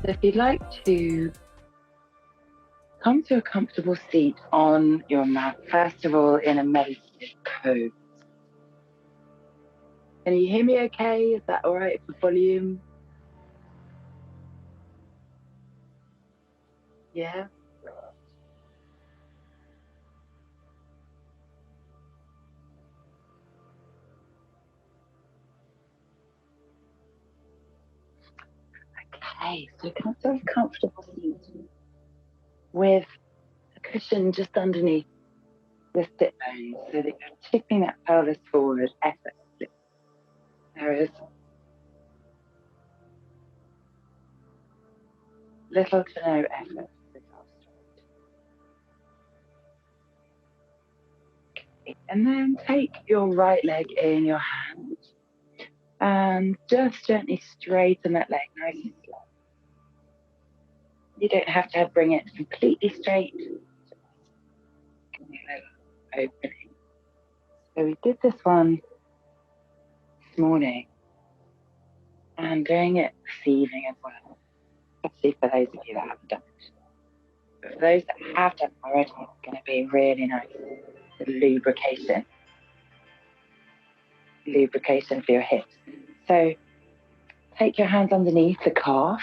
So if you'd like to come to a comfortable seat on your mat, first of all, in a meditative pose. Can you hear me okay? Is that all right for volume? Yeah? Okay, so come to a comfortable seat with a cushion just underneath the sit bone so that you're tipping that pelvis forward effortlessly. There is little to no effort. And then take your right leg in your hand and just gently straighten that leg nice and slow. You don't have to bring it completely straight. Opening. So we did this one this morning and doing it this evening as well. Especially for those of you that haven't done it. But for those that have done it already, it's going to be really nice. The lubrication for your hips. So take your hands underneath the calf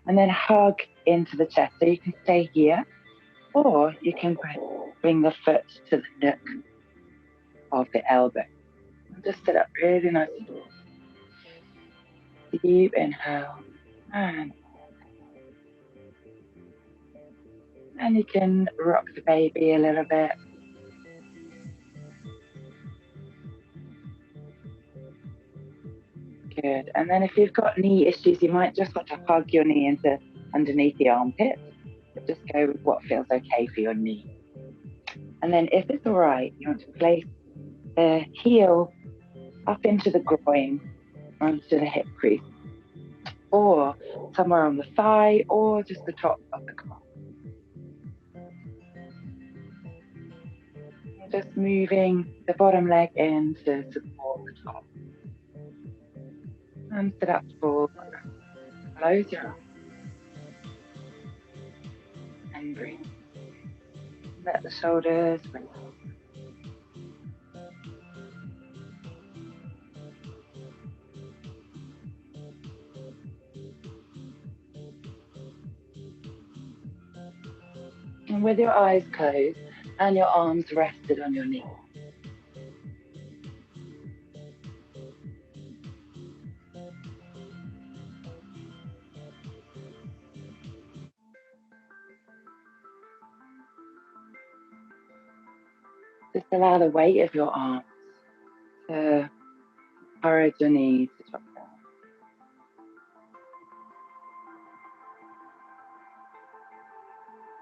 and then hug into the chest. So you can stay here, or you can bring the foot to the nook of the elbow. Just sit up really nicely. Deep inhale and you can rock the baby a little bit. Good. And then if you've got knee issues, you might just want to hug your knee into underneath the armpit. But just go with what feels okay for your knee. And then if it's all right, you want to place the heel up into the groin, onto the hip crease, or somewhere on the thigh, or just the top of the calf. You're just moving the bottom leg in to support the top. And sit up tall. Close your eyes. And breathe. Let the shoulders relax. And with your eyes closed and your arms rested on your knees, just allow the weight of your arms to encourage your knees to drop down.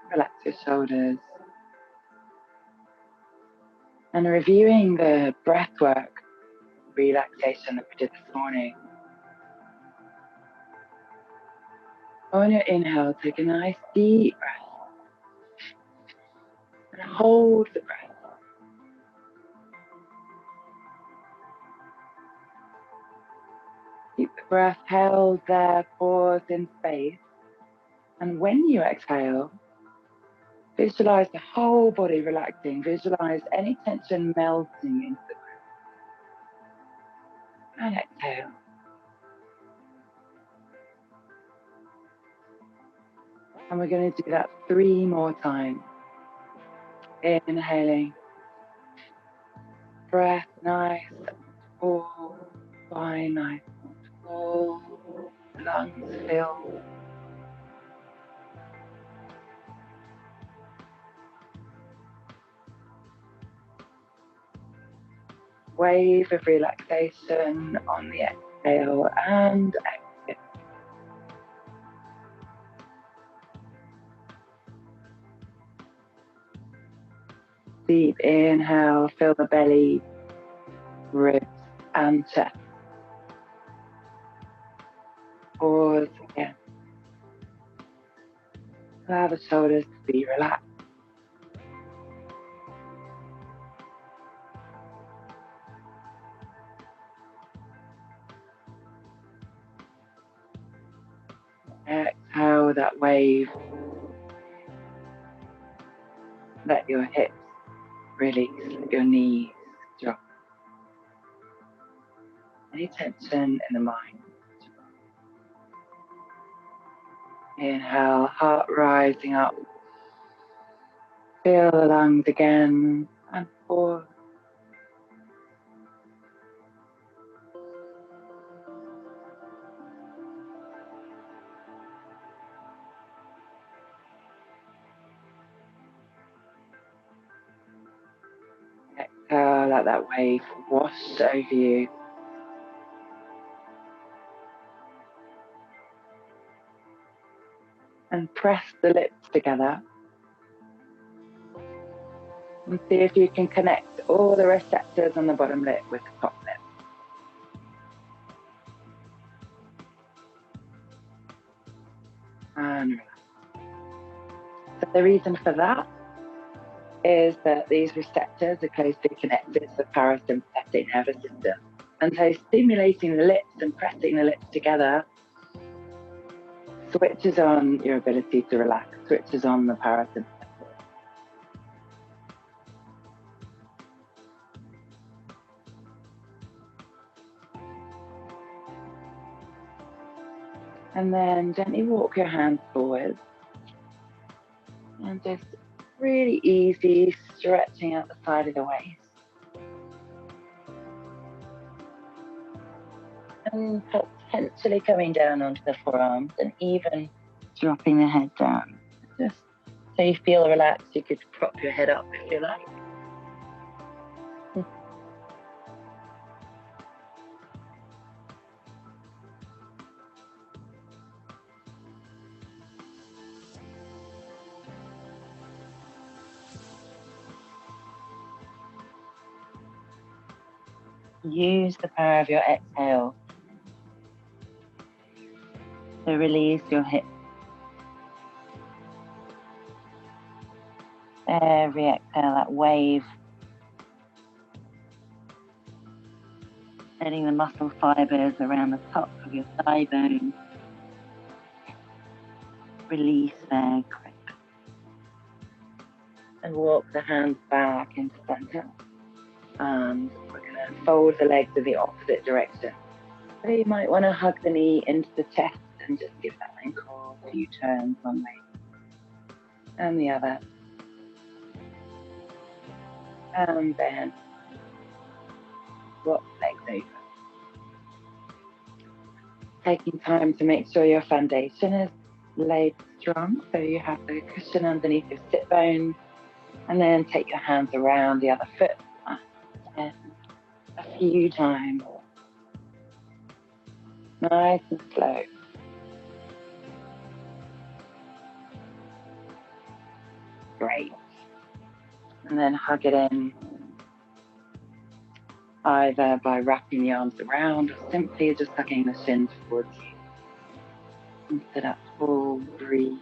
Relax your shoulders. And reviewing the breath work relaxation that we did this morning. On your inhale, take a nice deep breath. And hold the breath. Keep the breath held there, pause in space. And when you exhale, visualize the whole body relaxing. Visualize any tension melting into the breath. And exhale. And we're going to do that 3 more times. Inhaling. Breath nice, full, spine nice, full, lungs filled. Wave of relaxation on the exhale and exhale. Deep inhale, fill the belly, ribs and chest. Pause again. Allow the shoulders to be relaxed. Exhale feel that wave. Let your hips release, let your knees drop. Any tension in the mind. Inhale, heart rising up. Feel the lungs again, and pause. Exhale, let that wave wash over you. And press the lips together. And see if you can connect all the receptors on the bottom lip with the top lip. And relax. So the reason for that is that these receptors are closely connected to the parasympathetic nervous system. And so stimulating the lips and pressing the lips together switches on your ability to relax, switches on the parasympathetic. And then gently walk your hands forward. And just really easy stretching out the side of the waist. And potentially coming down onto the forearms and even dropping the head down. Just so you feel relaxed, you could prop your head up if you like. Use the power of your exhale to release your hips. Every exhale, that wave, letting the muscle fibers around the top of your thigh bone release their grip. And walk the hands back into center. And we're going to fold the legs in the opposite direction. So you might want to hug the knee into the chest and just give that ankle a few turns one way and the other. And then swap legs over. Taking time to make sure your foundation is laid strong, so you have the cushion underneath your sit bones, and then take your hands around the other foot and a few times. Nice and slow. Great. And then hug it in, either by wrapping the arms around or simply just hugging the shins towards you. And sit up full, breathe.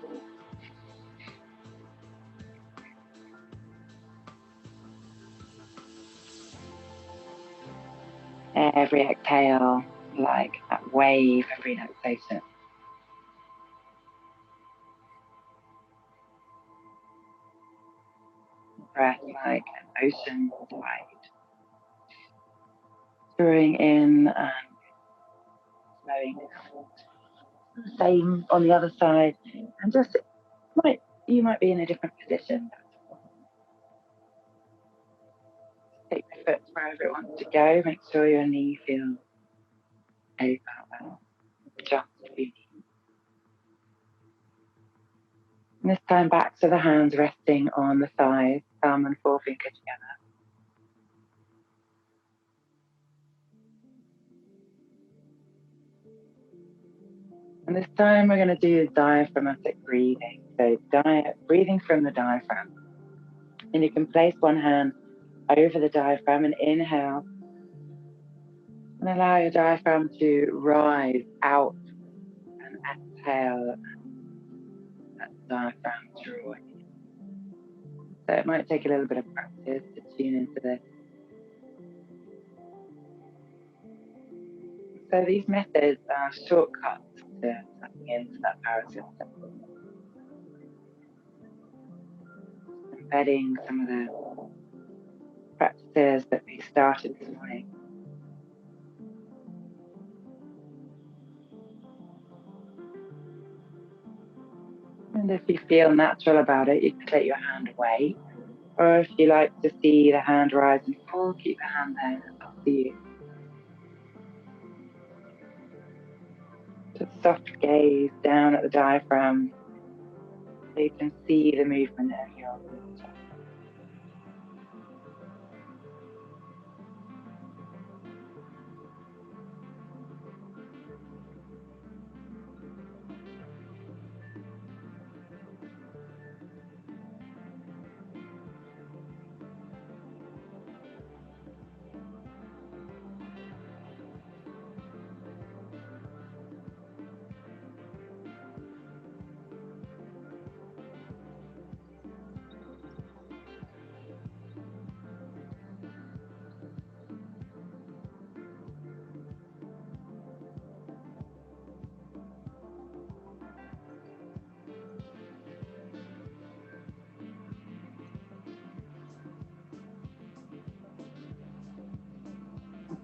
Every exhale, like that wave of relaxation. Breath like an ocean tide. Drawing in and slowing down. Same on the other side. And just, you might be in a different position. Take the foot wherever it wants to go. Make sure your knee feels open well. Just for you. And this time back to the hands resting on the thighs, thumb and forefinger together. And this time we're going to do diaphragmatic breathing. So breathing from the diaphragm. And you can place one hand over the diaphragm and inhale. And allow your diaphragm to rise out and exhale. That diaphragm drawing. So it might take a little bit of practice to tune into this. So these methods are shortcuts to tapping into that parasympathetic. embedding some of the practices that we started this morning. And if you feel natural about it, you can take your hand away. Or if you like to see the hand rise and fall, keep the hand there. It's up to you. Just soft gaze down at the diaphragm so you can see the movement of your water.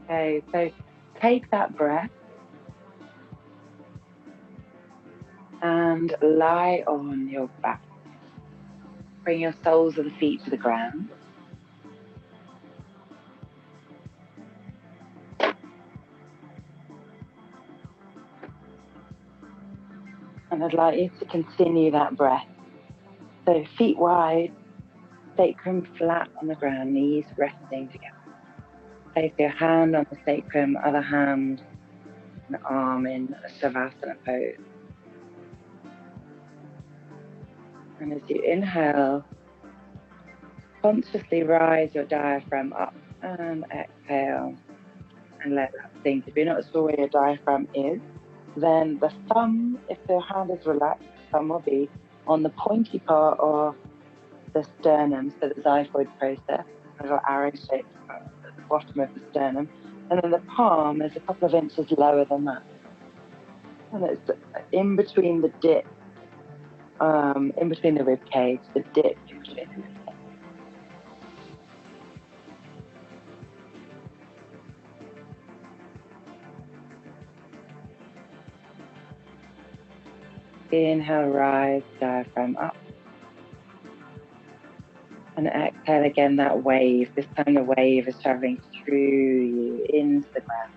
Okay, so take that breath and lie on your back. Bring your soles of the feet to the ground. And I'd like you to continue that breath. So feet wide, sacrum flat on the ground, knees resting together. Place your hand on the sacrum, other hand and arm in a Savasana pose. And as you inhale, consciously rise your diaphragm up and exhale and let that sink. If you're not sure where your diaphragm is, then the thumb, if the hand is relaxed, the thumb will be on the pointy part of the sternum, so the xiphoid process, a little arrow shape at the bottom of the sternum, and then the palm is a couple of inches lower than that. And it's in between the dip, in between the rib cage, the dip in between the rib cage. Inhale, rise, diaphragm up. And exhale again, that wave. This time the wave is traveling through you into the ground.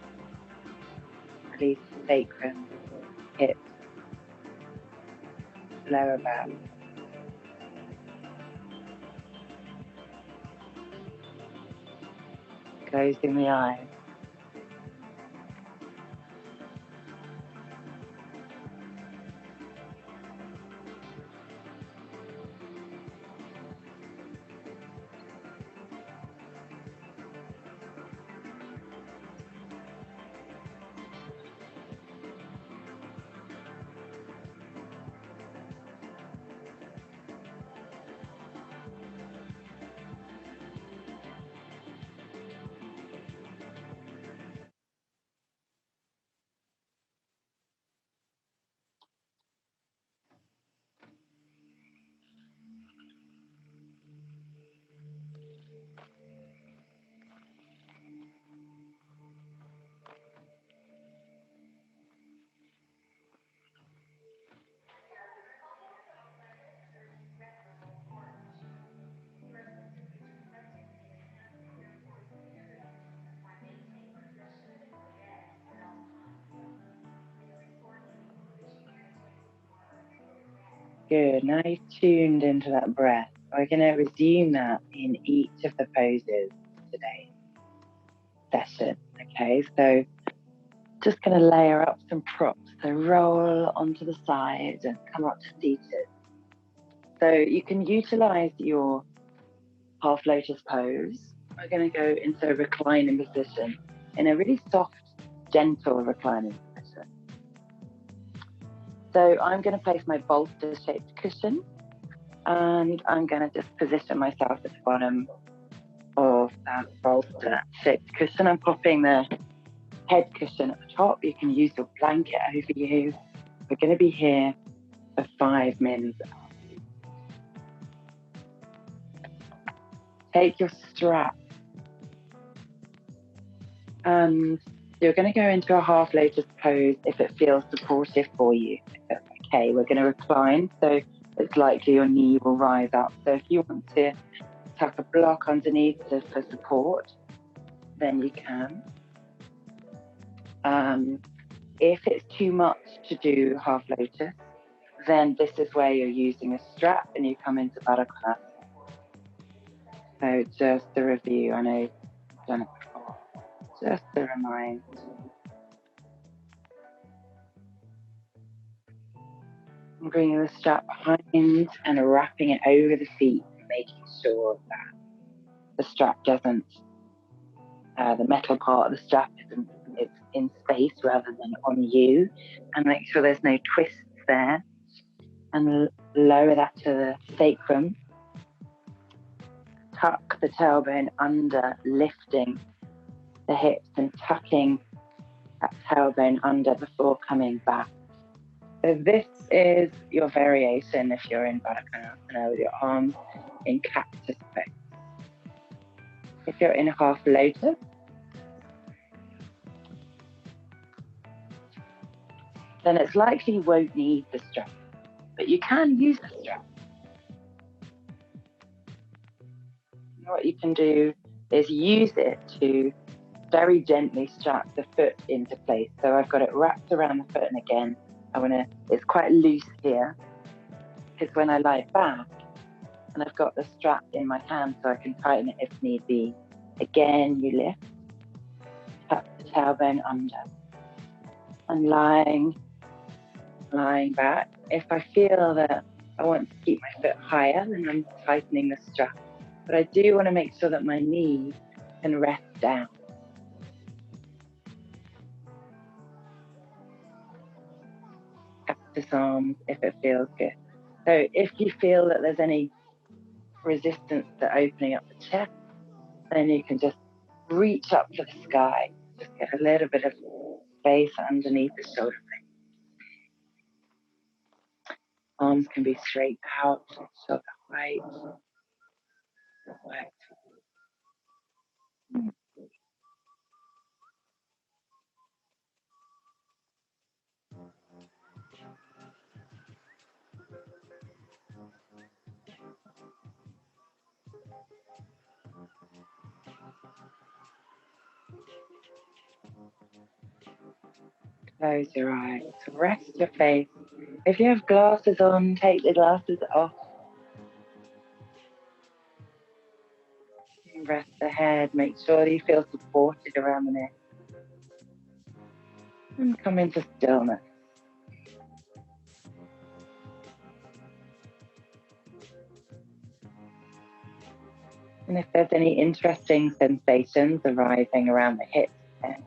Release sacrum, hips, lower back. Closing the eyes. Good. Now you've tuned into that breath. We're going to resume that in each of the poses today session. Okay, so just going to layer up some props. So roll onto the side and come up to seated. So you can utilize your half lotus pose. We're going to go into a reclining position in a really soft, gentle reclining position. So I'm going to place my bolster-shaped cushion, and I'm going to just position myself at the bottom of that bolster-shaped cushion. I'm popping the head cushion at the top. You can use your blanket over you. We're going to be here for 5 minutes. take your strap and you're going to go into a half lotus pose if it feels supportive for you. If that's okay, we're going to recline, so it's likely your knee will rise up. So if you want to tuck a block underneath for support, then you can. If it's too much to do half lotus, then this is where you're using a strap and you come into Baddha. So just to review, I know you've done it before, just to remind. I'm bringing the strap behind and wrapping it over the feet, making sure that the strap doesn't, the metal part of the strap isn't, it's in space rather than on you, and make sure there's no twists there, and lower that to the sacrum. Tuck the tailbone under, lifting the hips and tucking that tailbone under before coming back. So this is your variation if you're in Baddha with your arms in cactus pose. If you're in half lotus, then it's likely you won't need the strap, but you can use the strap. What you can do is use it to very gently strap the foot into place. So I've got it wrapped around the foot, and again, it's quite loose here, because when I lie back, and I've got the strap in my hand so I can tighten it if need be. Again, you lift, tuck the tailbone under, and lying back. If I feel that I want to keep my foot higher, then I'm tightening the strap. But I do want to make sure that my knee can rest down. Cactus arms if it feels good. So if you feel that there's any resistance to opening up the chest, then you can just reach up to the sky. Just get a little bit of space underneath the shoulder blade. Arms can be straight out, shoulder height. Right. Close your eyes, rest your face. If you have glasses on, take the glasses off. Rest the head, make sure that you feel supported around the neck. And come into stillness. And if there's any interesting sensations arising around the hips and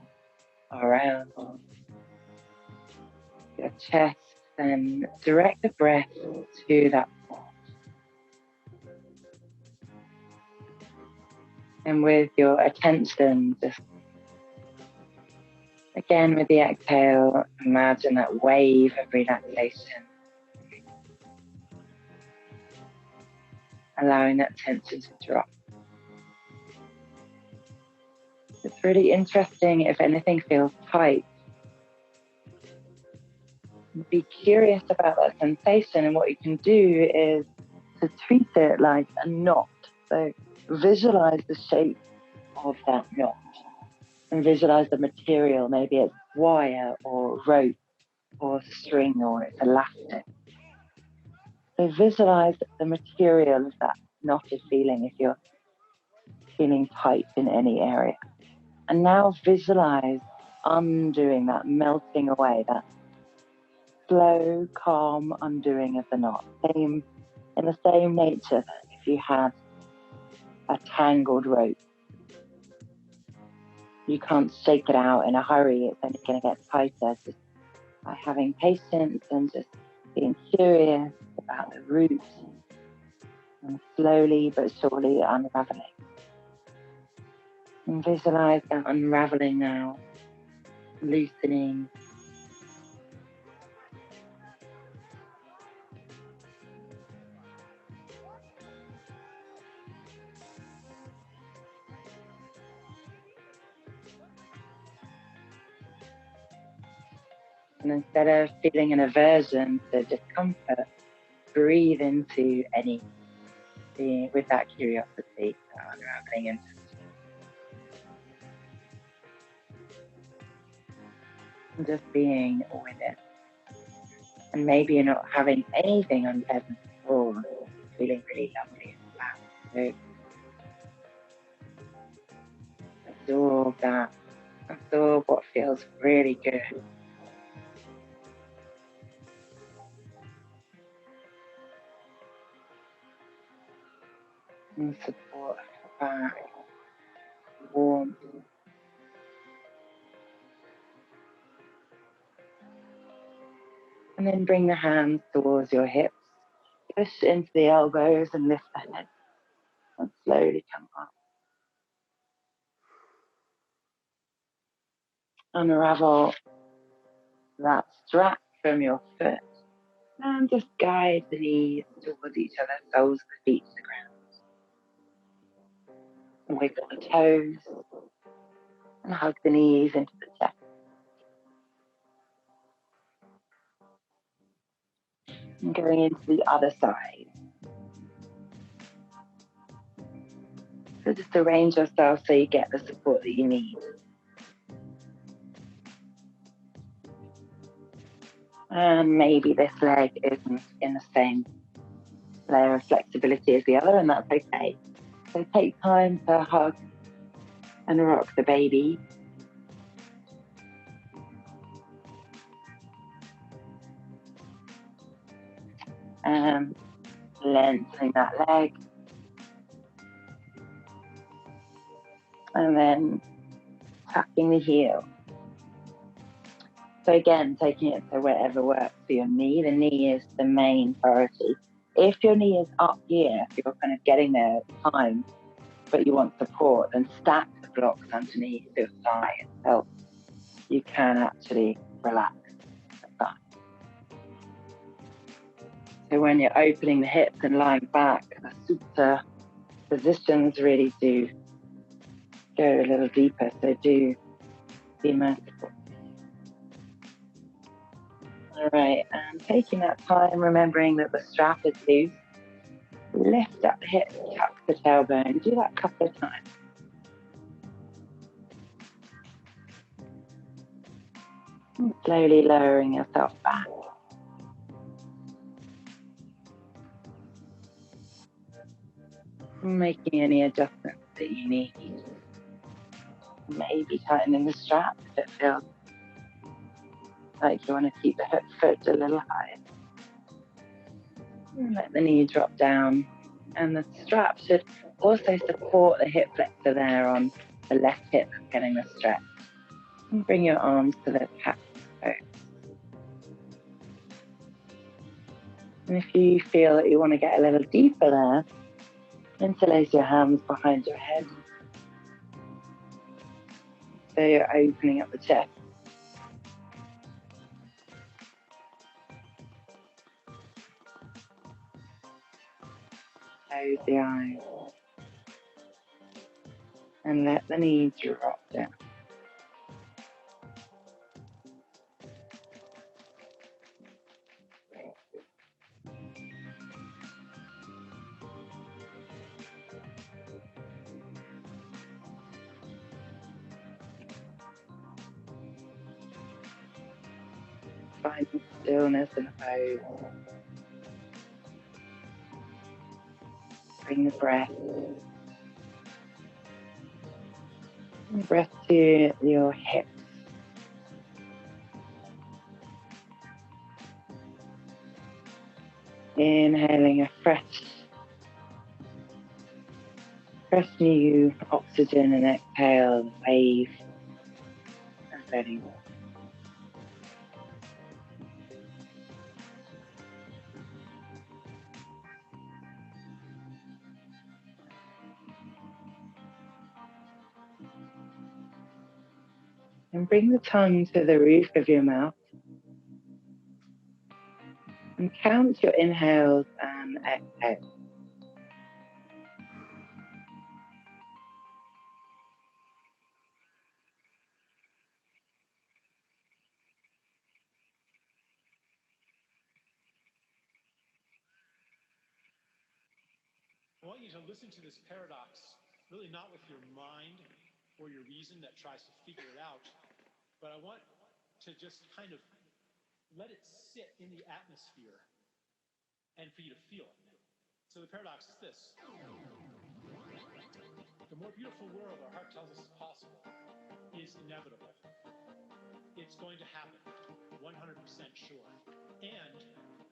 around your chest, then direct the breath to that point. And with your attention, just again with the exhale, imagine that wave of relaxation, allowing that tension to drop. It's really interesting if anything feels tight. Be curious about that sensation, and what you can do is to treat it like a knot. So visualize the shape of that knot and visualize the material. Maybe it's wire or rope or string or it's elastic. So visualize the material of that knotted feeling if you're feeling tight in any area. And now visualize undoing that, melting away, that slow, calm undoing of the knot. In the same nature that if you had a tangled rope, you can't shake it out in a hurry, it's only going to get tighter. Just by having patience and just being curious about the roots and slowly but surely unraveling. And visualize that unraveling now, loosening. And instead of feeling an aversion to discomfort, breathe into any being with that curiosity, unraveling into and just being with it. And maybe you're not having anything unpleasant at all, feeling really lovely and flat. So absorb that. Absorb what feels really good. And support back, warmth. And then bring the hands towards your hips. Push into the elbows and lift the head. And slowly come up. Unravel that strap from your foot. And just guide the knees towards each other, soles of the feet to the ground. And wiggle the toes. And hug the knees into the chest. And going into the other side. So just arrange yourself so you get the support that you need. And maybe this leg isn't in the same layer of flexibility as the other, and that's okay. So take time to hug and rock the baby. And lengthening that leg. And then tucking the heel. So again, taking it to wherever works for your knee. The knee is the main priority. If your knee is up here, if you're kind of getting there at time, but you want support, then stack the blocks underneath your thigh so you can actually relax the thigh. So when you're opening the hips and lying back, the supta positions really do go a little deeper. So do be merciful. All right, and taking that time, remembering that the strap is loose, lift up the hips, tuck the tailbone. Do that a couple of times. And slowly lowering yourself back. Making any adjustments that you need. Maybe tightening the strap if it feels like you want to keep the foot a little higher. And let the knee drop down. And the strap should also support the hip flexor there on the left hip, getting the stretch. And bring your arms to the calf. And if you feel that you want to get a little deeper there, interlace your hands behind your head. So you're opening up the chest. Close the eyes. And let the knee drop down. Find stillness in the pose. Bring the breath. Bring the breath to your hips. Inhaling a fresh new oxygen and exhale the wave and letting go. And bring the tongue to the roof of your mouth. And count your inhales and exhales. want you to listen to this paradox, really not with your mind or your reason that tries to figure it out, but I want to just kind of let it sit in the atmosphere and for you to feel it. So the paradox is this. The more beautiful world our heart tells us is possible is inevitable. It's going to happen, 100% sure. And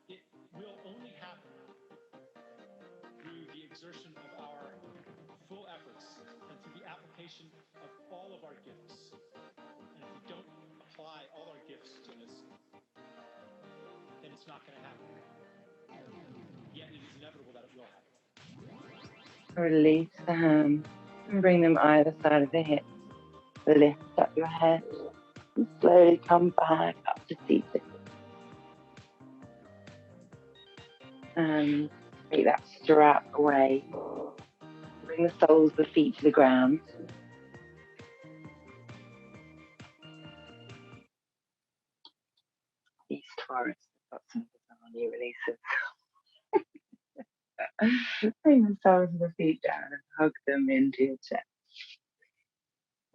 it will only happen through the exertion of our full efforts and through the application of all of our gifts. And if we don't apply all our gifts to this, then it's not going to happen. Yet it is inevitable that it will happen. Release the hands and bring them either side of the hips. Lift up your head and slowly come back up to seated. And take that strap away. Bring the soles of the feet to the ground. These Taurus have got some bizarre new releases. Bring the soles of the feet down and hug them into your chest.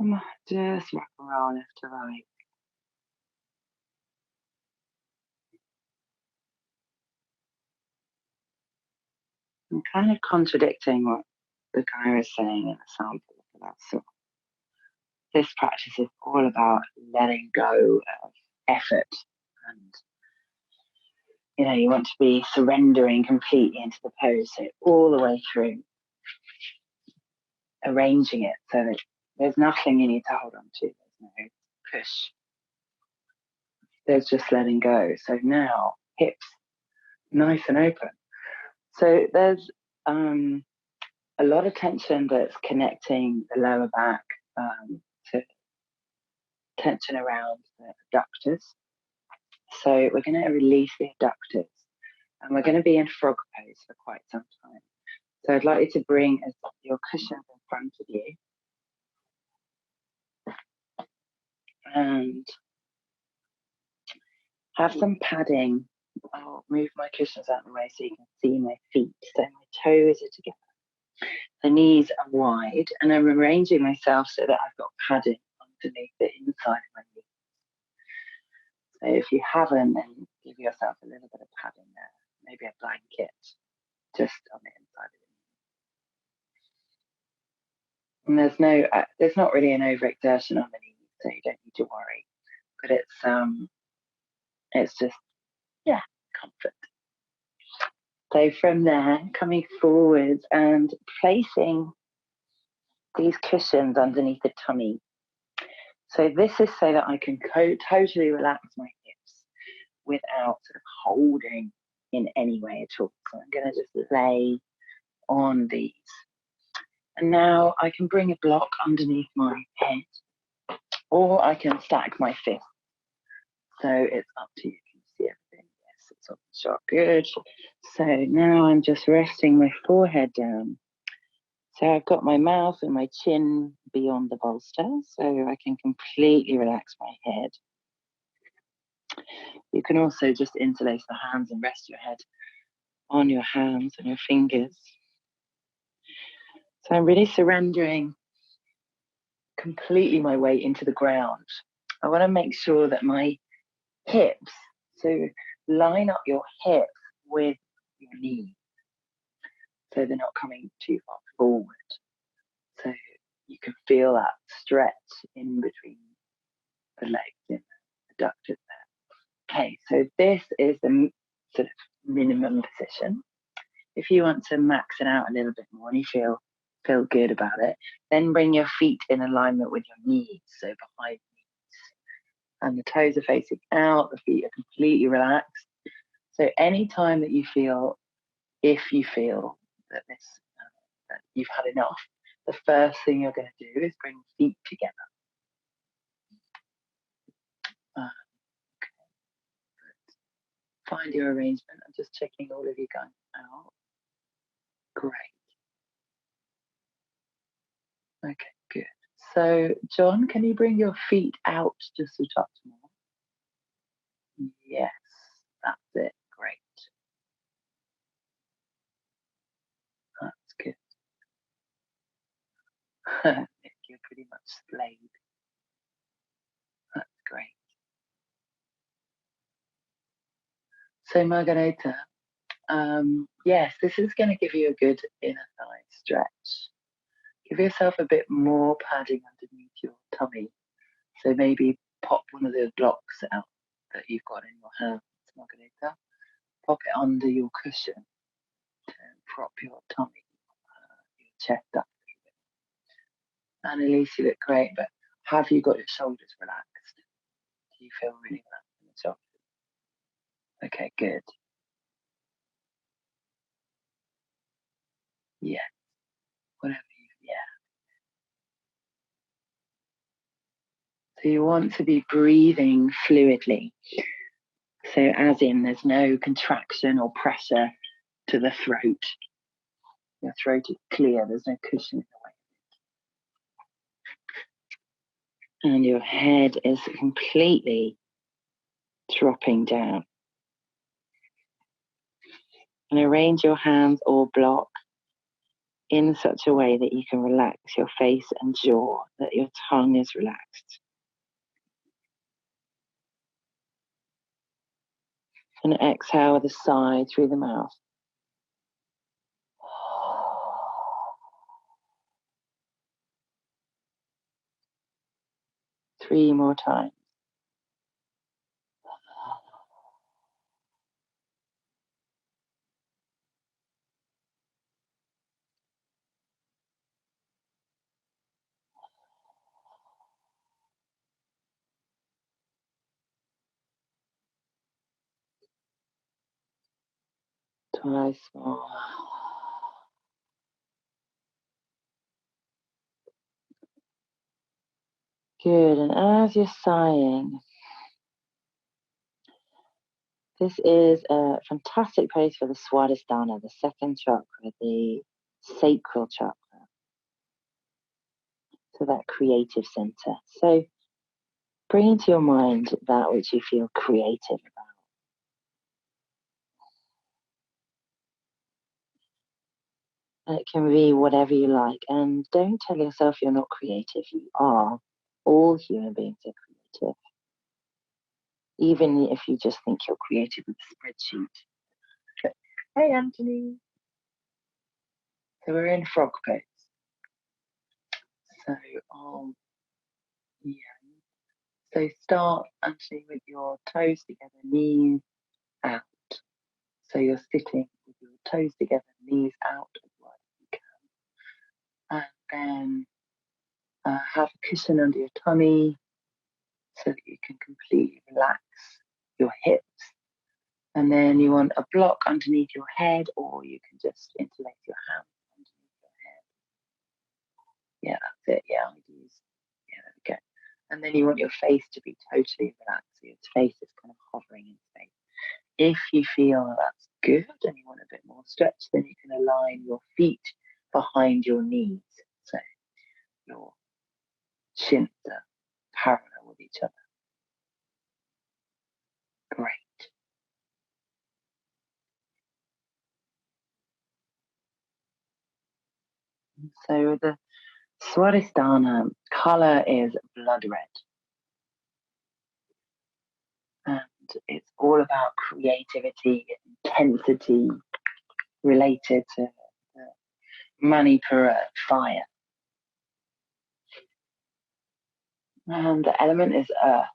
And just rock and roll left to right. I'm kind of contradicting what the guy was saying in the sample for that sort. This practice is all about letting go of effort, and you want to be surrendering completely into the pose, so all the way through, arranging it so that there's nothing you need to hold on to. There's no push. There's just letting go. So now hips nice and open. So there's a lot of tension that's connecting the lower back to tension around the abductors. So we're going to release the abductors, and we're going to be in frog pose for quite some time. So I'd like you to bring your cushions in front of you, and have some padding. I'll move my cushions out of the way so you can see my feet. So my toes are together. The knees are wide, and I'm arranging myself so that I've got padding underneath the inside of my knees. So if you haven't, then give yourself a little bit of padding there. Maybe a blanket just on the inside of the knee. And there's not really an overexertion on the knees, so you don't need to worry. But it's just, comfort. So from there, coming forwards and placing these cushions underneath the tummy. So this is so that I can totally relax my hips without sort of holding in any way at all. So I'm going to just lay on these. And now I can bring a block underneath my head, or I can stack my fists. So it's up to you. Can you see everything? Yes, it's on the shot. Good. So now I'm just resting my forehead down. So I've got my mouth and my chin beyond the bolster, so I can completely relax my head. You can also just interlace the hands and rest your head on your hands and your fingers. So I'm really surrendering completely my weight into the ground. I want to make sure that my hips, so line up your hips with your knees, so they're not coming too far forward. So you can feel that stretch in between the legs and the adductors there. Okay, so this is the sort of minimum position. If you want to max it out a little bit more and you feel good about it, then bring your feet in alignment with your knees, so behind knees. And the toes are facing out, the feet are completely relaxed. So anytime that you feel, if you feel that that you've had enough, the first thing you're going to do is bring feet together. Find your arrangement. I'm just checking all of you going out. Great. Okay, good. So, John, can you bring your feet out just a touch more? Yes, that's it. Great. That's good. You're pretty much splayed. That's great. So Margareta, yes, this is going to give you a good inner thigh stretch. Give yourself a bit more padding underneath your tummy. So maybe pop one of the blocks out that you've got in your hands, Margareta. Pop it under your cushion to prop your tummy, your chest up a little bit. And Elise, you look great, but have you got your shoulders relaxed? Do you feel really relaxed in the shoulders? Okay, good. Yeah, whatever yeah. So you want to be breathing fluidly. So as in there's no contraction or pressure to the throat. Your throat is clear, there's no cushion in the way. And your head is completely dropping down. And arrange your hands or block in such a way that you can relax your face and jaw, that your tongue is relaxed. And exhale with a sigh through the mouth. 3 more times. Twice more. Good, and as you're sighing, this is a fantastic place for the Swadhisthana, the second chakra, the sacral chakra. So that creative center. So bring into your mind that which you feel creative about. And it can be whatever you like. And don't tell yourself you're not creative. You are. All human beings are creative. Even if you just think you're creative with a spreadsheet. Hey, Anthony. So we're in frog pose. So, yeah. So start, Anthony, with your toes together, knees out. So you're sitting with your toes together, knees out as wide as you can. And then have a cushion under your tummy so that you can completely relax your hips. And then you want a block underneath your head, or you can just interlace your hands underneath your head. Yeah, that's it. Yeah, there we go. And then you want your face to be totally relaxed. So your face is kind of hovering in space. If you feel that's good and you want a bit more stretch, then you can align your feet behind your knees. So your shins are parallel with each other. Great. So the Swadhisthana color is blood red. And it's all about creativity, intensity related to the Manipura fire. And the element is earth.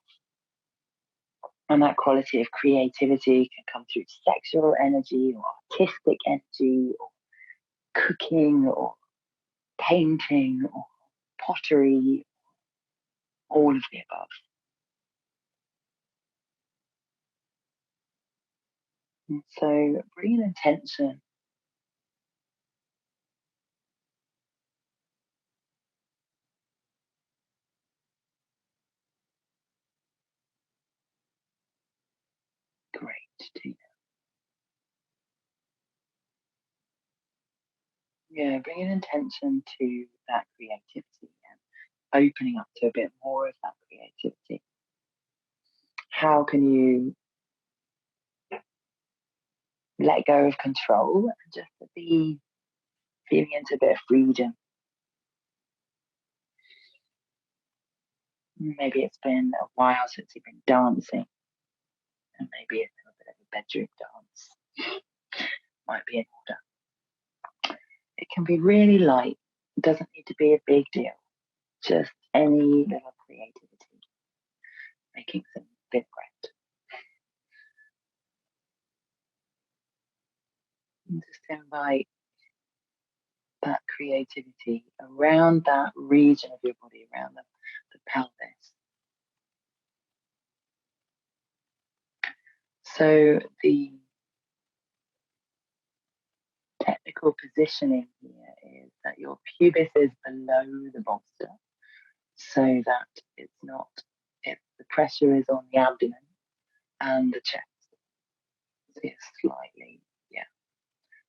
And that quality of creativity can come through sexual energy or artistic energy or cooking or painting or pottery, all of the above. And so bring an intention. Great, Tina. Yeah, bring an intention to that creativity and opening up to a bit more of that creativity. How can you let go of control and just be feeling into a bit of freedom? Maybe it's been a while since you've been dancing, and maybe a little bit of a bedroom dance might be in order. It can be really light. It doesn't need to be a big deal. Just any little creativity, making some big bread. And just invite that creativity around that region of your body, around the pelvis. So the technical positioning here is that your pubis is below the bolster, so that the pressure is on the abdomen and the chest. So it's slightly,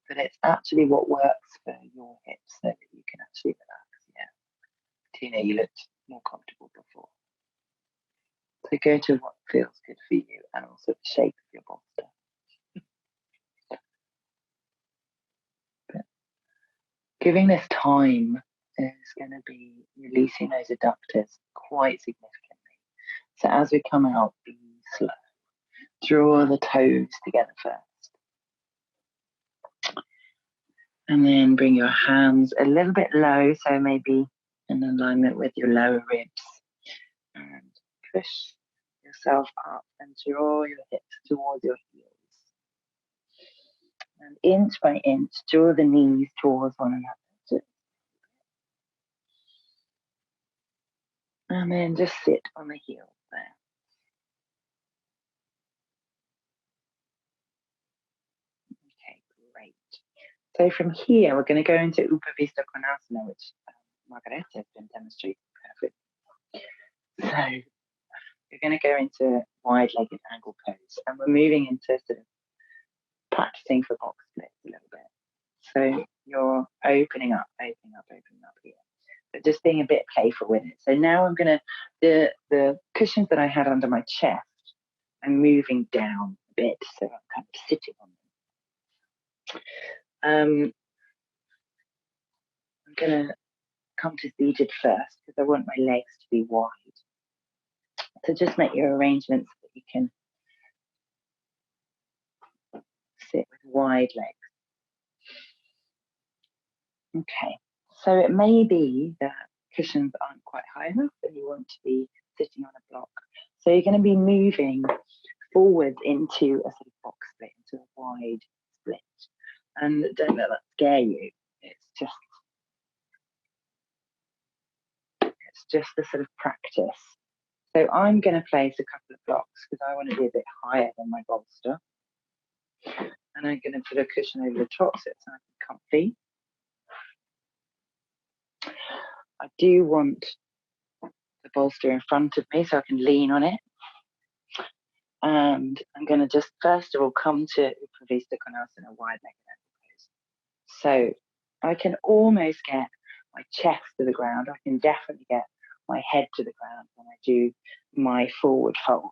but it's actually what works for your hips, so that you can actually relax. Tina, you looked more comfortable before. So go to what feels good for you, and also the shape of your bolster. But giving this time is going to be releasing those adductors quite significantly. So as we come out, be slow. Draw the toes together first. And then bring your hands a little bit low, so maybe in alignment with your lower ribs. And push yourself up and draw your hips towards your heels. And inch by inch, draw the knees towards one another. And then just sit on the heels there. Okay, great. So from here, we're going to go into Upavista Konasana, which Margareta has been demonstrating perfectly. So we're going to go into wide-legged angle pose, and we're moving into sort of practicing for box splits a little bit. So you're opening up here, but just being a bit playful with it. So now I'm going to, the cushions that I had under my chest, I'm moving down a bit, so I'm kind of sitting on them. I'm going to come to seated first, because I want my legs to be wide. So just make your arrangements so that you can sit with wide legs. Okay, so it may be that cushions aren't quite high enough and you want to be sitting on a block. So you're going to be moving forward into a sort of box split, into a wide split. And don't let that scare you. It's just the sort of practice. So I'm going to place a couple of blocks because I want to be a bit higher than my bolster. And I'm going to put a cushion over the top so it's nice and comfy. I do want the bolster in front of me so I can lean on it. And I'm going to just first of all come to Upavista Konasana, wide-legged angle pose. So I can almost get my chest to the ground. I can definitely get my head to the ground when I do my forward fold.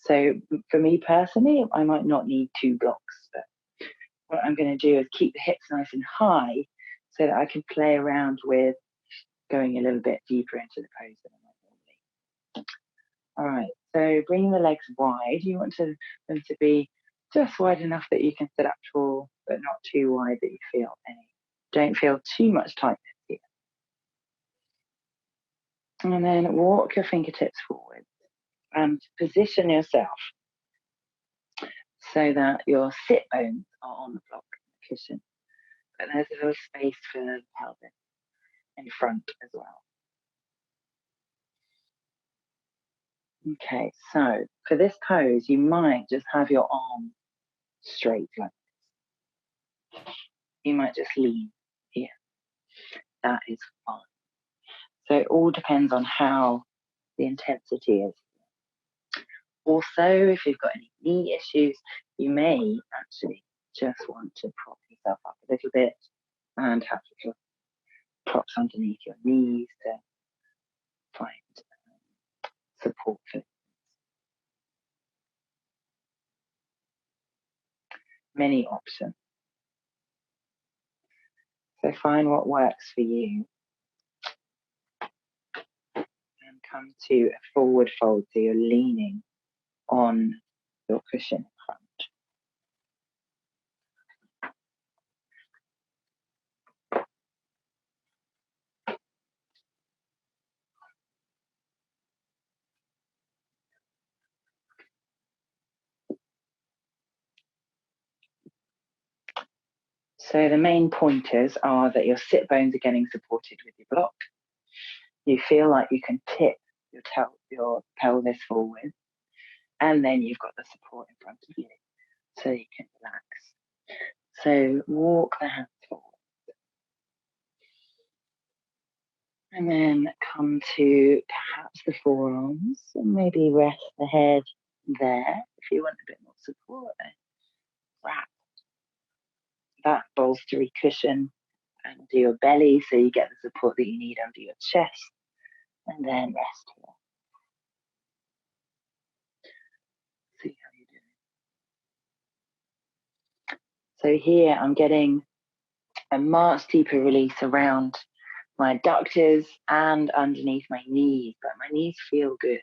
So for me personally, I might not need 2 blocks, but what I'm going to do is keep the hips nice and high so that I can play around with going a little bit deeper into the pose than I might normally. All right, so bring the legs wide. You want them to be just wide enough that you can sit up tall, but not too wide that you don't feel too much tightness here. And then walk your fingertips forward and position yourself so that your sit bones are on the block cushion, but there's a little space for the pelvis in front as well. Okay, so for this pose, you might just have your arms straight like this. You might just lean here. That is fine. So it all depends on how the intensity is. Also, if you've got any knee issues, you may actually just want to prop yourself up a little bit and have little props underneath your knees to find support for this. Many options. So find what works for you and come to a forward fold, so you're leaning on your cushion in front. So the main pointers are that your sit bones are getting supported with your block. You feel like you can tip your pelvis forward, and then you've got the support in front of you, so you can relax. So walk the hands forward. And then come to perhaps the forearms, and maybe rest the head there. If you want a bit more support, then wrap that bolstery cushion under your belly so you get the support that you need under your chest, and then rest here. See how you're doing. So here I'm getting a much deeper release around my adductors and underneath my knees, but my knees feel good.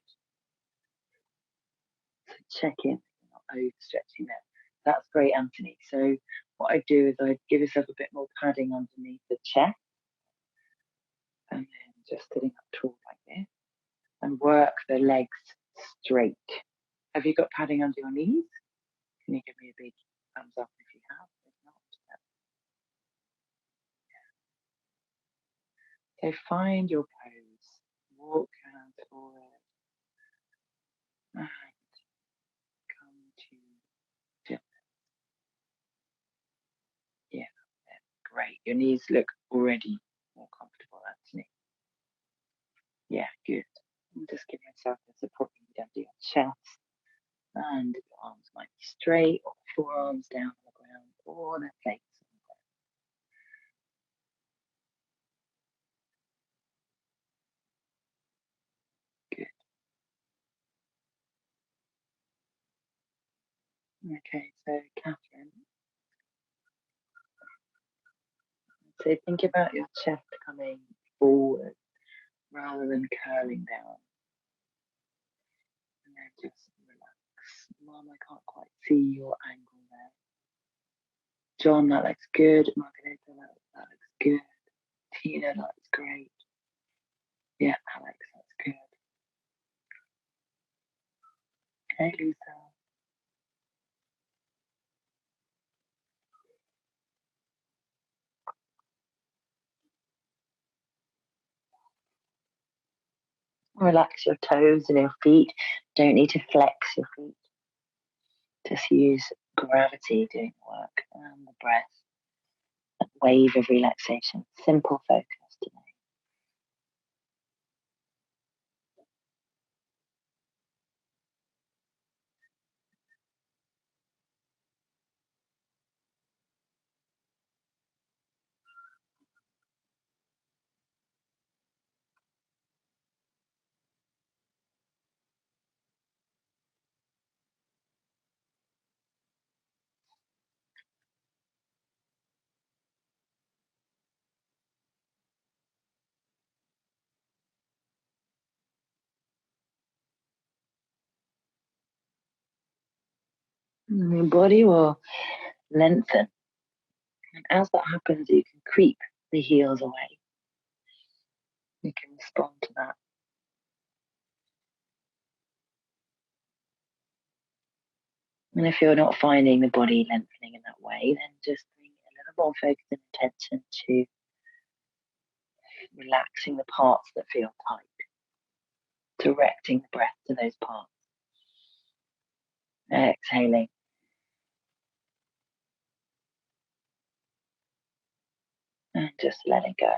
So check in, not overstretching there. That's great, Anthony. So what I do is I give yourself a bit more padding underneath the chest, and then just sitting up tall like this, and work the legs straight. Have you got padding under your knees? Can you give me a big thumbs up if you have? If not, so find your pose. Walk your hands forward and come to stillness. Yeah, great. Your knees look already more comfortable, Anthony. Yeah, good. And just give yourself the support you need under your chest, and your arms might be straight, or forearms down on the ground, or the legs on the ground. Good. Okay, so Catherine, so think about your chest coming forward rather than curling down. And then just relax. Mom, I can't quite see your angle there. John, that looks good. Margareta, that looks good. Tina, that looks great. Yeah, Alex, that's good. Hey, Lisa. Relax your toes and your feet. Don't need to flex your feet. Just use gravity doing the work and the breath. A wave of relaxation. Simple focus today. And your body will lengthen. And as that happens, you can creep the heels away. You can respond to that. And if you're not finding the body lengthening in that way, then just bring a little more focus and attention to relaxing the parts that feel tight, directing the breath to those parts. Exhaling. And just letting go.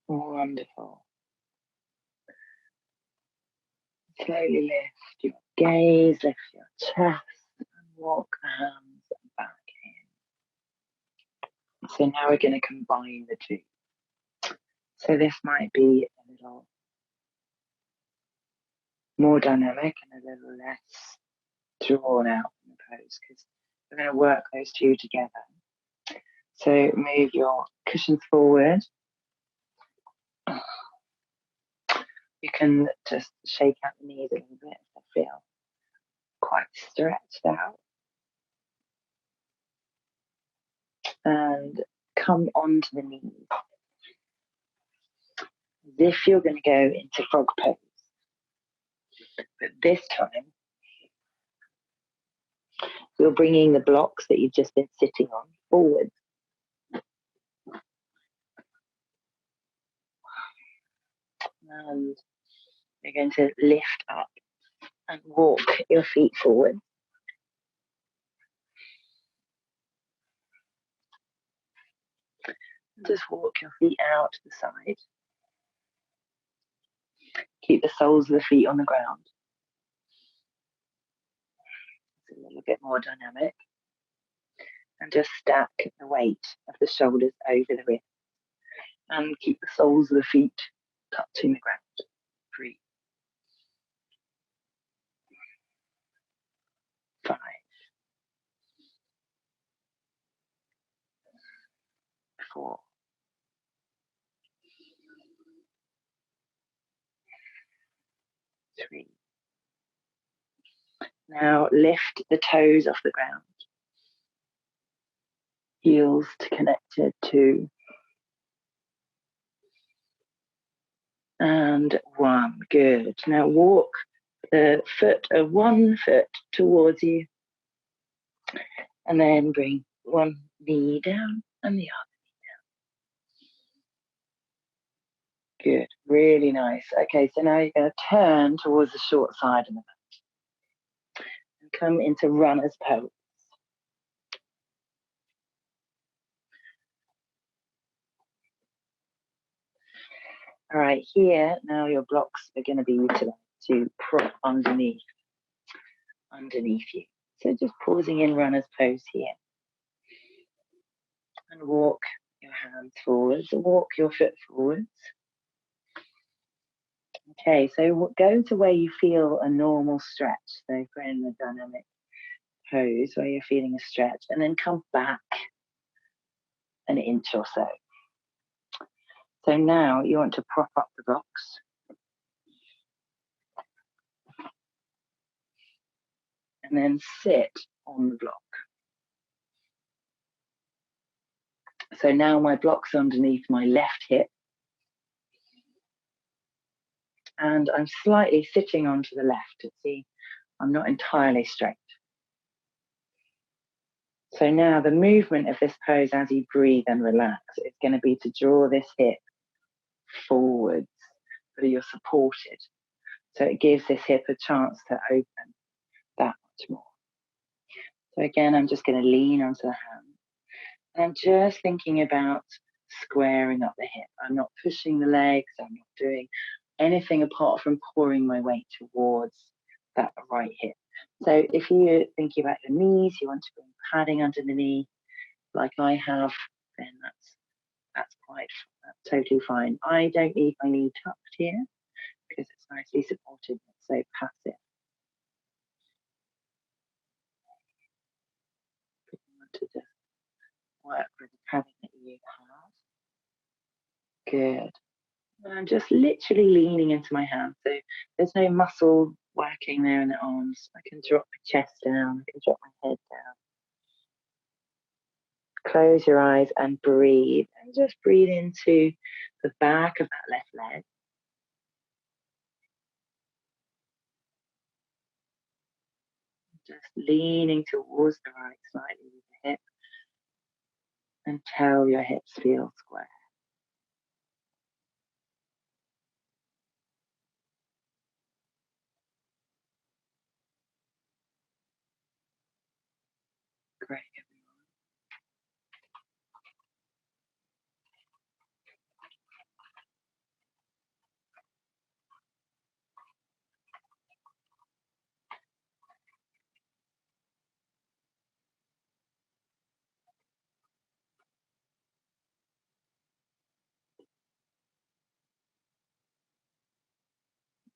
Wonderful. Slowly lift your gaze, lift your chest, and walk the hands back in. So now we're going to combine the two. So this might be a little more dynamic and a little less drawn out in the pose because we're going to work those two together. So move your cushions forward. You can just shake out the knees a little bit if they feel quite stretched out. And come onto the knees. As if you're going to go into frog pose. But this time, you're bringing the blocks that you've just been sitting on forward. And you're going to lift up and walk your feet forward. Just walk your feet out to the side. Keep the soles of the feet on the ground. It's a little bit more dynamic. And just stack the weight of the shoulders over the wrist. And keep the soles of the feet touching the ground. Breathe. 5, 4, 3. Now lift the toes off the ground. Heels connected to. And 1. Good. Now walk the one foot towards you. And then bring one knee down and the other knee down. Good. Really nice. Okay, so now you're going to turn towards the short side of the mat. And come into runner's pose. All right, here, now your blocks are going to be utilized to prop underneath you. So just pausing in runner's pose here. And walk your hands forwards, walk your foot forwards. Okay, so go to where you feel a normal stretch. So if we're in the dynamic pose where you're feeling a stretch, and then come back an inch or so. So now you want to prop up the blocks. And then sit on the block. So now my block's underneath my left hip. And I'm slightly sitting onto the left. See, I'm not entirely straight. So now the movement of this pose as you breathe and relax is going to be to draw this hip forwards so you're supported. So it gives this hip a chance to open that much more. So again, I'm just going to lean onto the hand. And I'm just thinking about squaring up the hip. I'm not pushing the legs. I'm not doing anything apart from pouring my weight towards that right hip. So if you're thinking about your knees, you want to bring padding under the knee, like I have, then that's totally fine. I don't need my knee tucked here because it's nicely supported, so passive. You want to just work with the padding that you have. Good. And I'm just literally leaning into my hand, so there's no muscle working there in the arms. I can drop my chest down, I can drop my head down. Close your eyes and breathe, and just breathe into the back of that left leg. Just leaning towards the right slightly with the hip until your hips feel square. Great.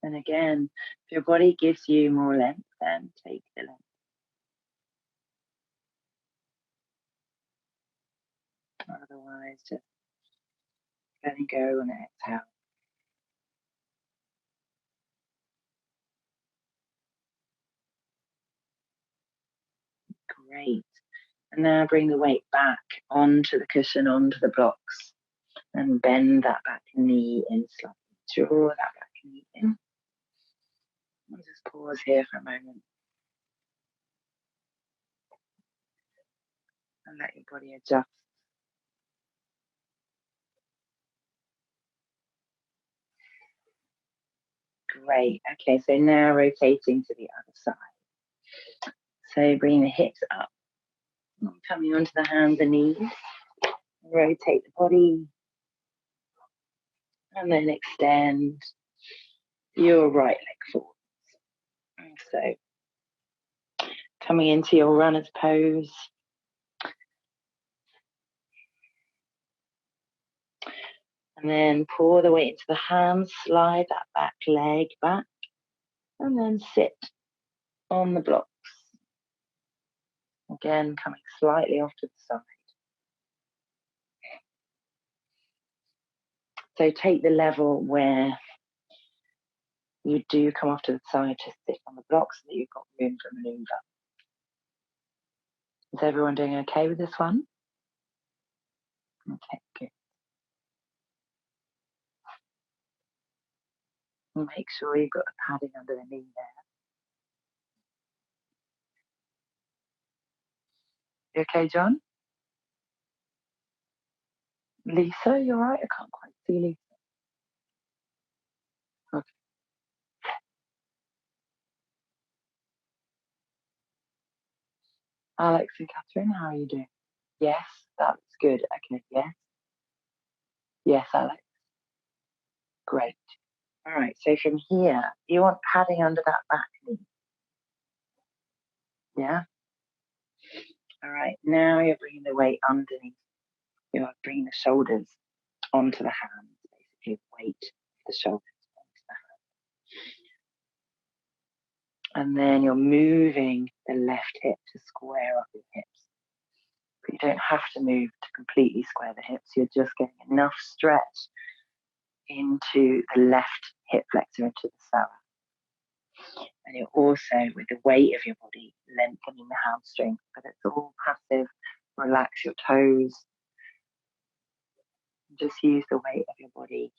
And again, if your body gives you more length, then take the length. Otherwise, just letting go and exhale. Great. And now bring the weight back onto the cushion, onto the blocks, and bend that back knee in slightly. Draw that back knee in. I'll just pause here for a moment. And let your body adjust. Great. Okay, so now rotating to the other side. So bring the hips up. Coming onto the hands and knees. Rotate the body. And then extend your right leg forward. And so coming into your runner's pose. And then pour the weight into the hands, slide that back leg back, and then sit on the blocks. Again, coming slightly off to the side. So take the level where you do come off to the side to sit on the blocks so that you've got room for maneuver. Is everyone doing okay with this one? Okay, good. And make sure you've got the padding under the knee there. You okay, John? Lisa, you all right? I can't quite see Lisa. Okay. Alex and Catherine, how are you doing? Yes, that's good. Okay, yes. Yes, Alex. Great. All right, so from here, you want padding under that back knee. Yeah? All right, now you're bringing the weight underneath. You're bringing the shoulders onto the hands, basically weight the shoulders onto the hands. And then you're moving the left hip to square up your hips. But you don't have to move to completely square the hips. You're just getting enough stretch into the left hip flexor, into the psoas. And you're also, with the weight of your body, lengthening the hamstring, but it's all passive. Relax your toes. Just use the weight of your body.